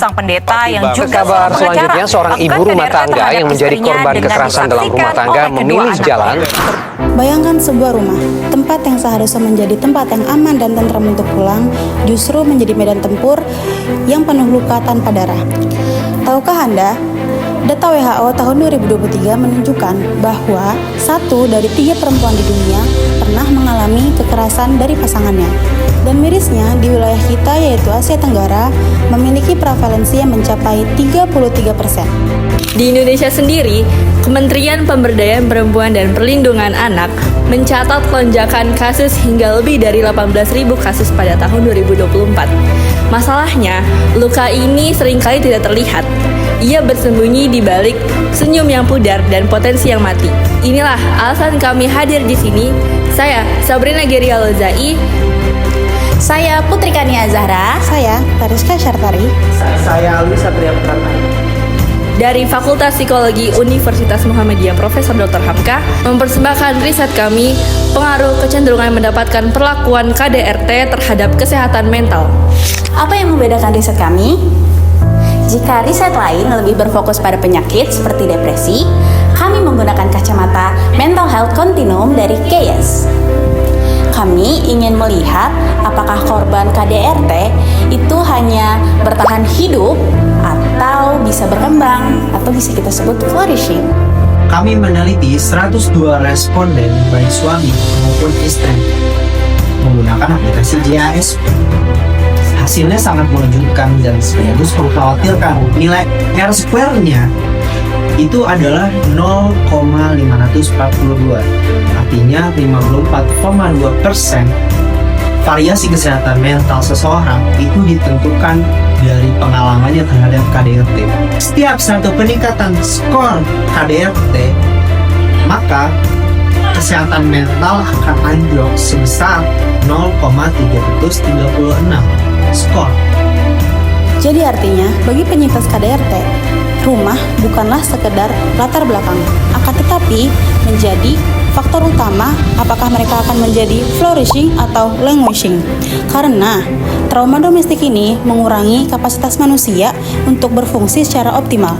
sang pendeta yang juga kabar selanjutnya, seorang ibu rumah tangga yang menjadi korban kekerasan dalam rumah tangga memilih jalan. Bayangkan sebuah rumah, tempat yang seharusnya menjadi tempat yang aman dan tentram untuk pulang, justru menjadi medan tempur yang penuh luka tanpa darah. Tahukah Anda, data WHO tahun 2023 menunjukkan bahwa 1 dari 3 perempuan di dunia pernah mengalami kekerasan dari pasangannya. Dan mirisnya, di wilayah kita yaitu Asia Tenggara memiliki prevalensi yang mencapai 33%. Di Indonesia sendiri, Kementerian Pemberdayaan Perempuan dan Perlindungan Anak mencatat lonjakan kasus hingga lebih dari 18.000 kasus pada tahun 2024. Masalahnya, luka ini seringkali tidak terlihat. Ia bersembunyi di balik senyum yang pudar dan potensi yang mati. Inilah alasan kami hadir di sini. Saya, Sabrina Geria Lozai. Saya Putri Kania Zahra. Saya Tariska Syartari. Saya Alwi Satria Pertama. Dari Fakultas Psikologi Universitas Muhammadiyah Profesor Dr. Hamka mempersembahkan riset kami pengaruh kecenderungan mendapatkan perlakuan KDRT terhadap kesehatan mental. Apa yang membedakan riset kami? Jika riset lain lebih berfokus pada penyakit seperti depresi, kami menggunakan kacamata Mental Health Continuum dari KS. Kami ingin melihat apakah korban KDRT itu hanya bertahan hidup atau bisa berkembang atau bisa kita sebut flourishing. Kami meneliti 102 responden baik suami maupun istri menggunakan aplikasi JASP. Hasilnya sangat mengejutkan dan sekaligus mengkhawatirkan. Nilai R-square-nya itu adalah 0,542, artinya 54,2%. Variasi kesehatan mental seseorang itu ditentukan dari pengalamannya terhadap KDRT. Setiap satu peningkatan skor KDRT, maka kesehatan mental akan anjlok sebesar 0,336 skor. Jadi artinya, bagi penyintas KDRT, rumah bukanlah sekedar latar belakang, akan tetapi menjadi faktor utama apakah mereka akan menjadi flourishing atau languishing. Karena trauma domestik ini mengurangi kapasitas manusia untuk berfungsi secara optimal.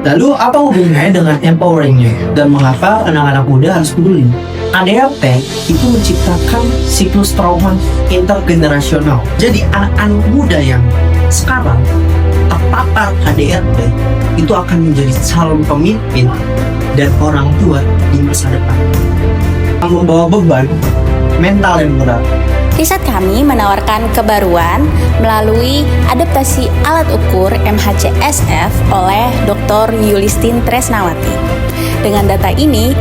Lalu apa hubungannya dengan empoweringnya dan mengapa anak-anak muda harus peduli? KDRT itu menciptakan siklus trauma intergenerasional. Jadi anak-anak muda yang sekarang terpapar KDRT itu akan menjadi calon pemimpin dan orang tua di masa depan, yang membawa beban mental yang berat. Riset kami menawarkan kebaruan melalui adaptasi alat ukur MHCSF oleh Dr. Yulistin Tresnawati. Dengan data ini,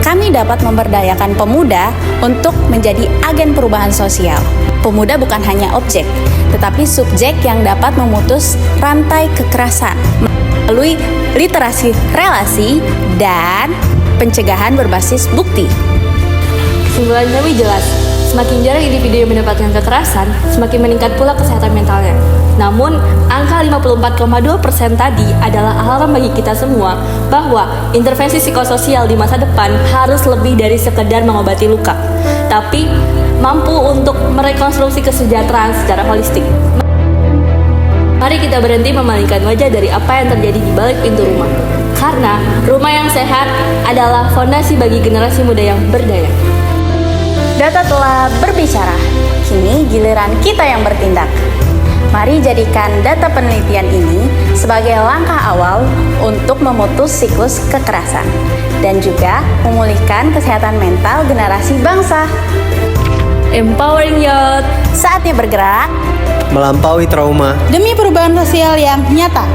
kami dapat memberdayakan pemuda untuk menjadi agen perubahan sosial. Pemuda bukan hanya objek, tetapi subjek yang dapat memutus rantai kekerasan melalui literasi relasi dan pencegahan berbasis bukti. Kesimpulan kami jelas, semakin jarang individu yang mendapatkan kekerasan, semakin meningkat pula kesehatan mentalnya. Namun, angka 54,2% tadi adalah alarm bagi kita semua bahwa intervensi psikososial di masa depan harus lebih dari sekedar mengobati luka, tapi mampu untuk merekonstruksi kesejahteraan secara holistik. Mari kita berhenti memalingkan wajah dari apa yang terjadi di balik pintu rumah. Karena rumah yang sehat adalah fondasi bagi generasi muda yang berdaya. Data telah berbicara, kini giliran kita yang bertindak. Mari jadikan data penelitian ini sebagai langkah awal untuk memutus siklus kekerasan dan juga memulihkan kesehatan mental generasi bangsa. Empowering Youth, saatnya bergerak Melampaui trauma demi perubahan sosial yang nyata.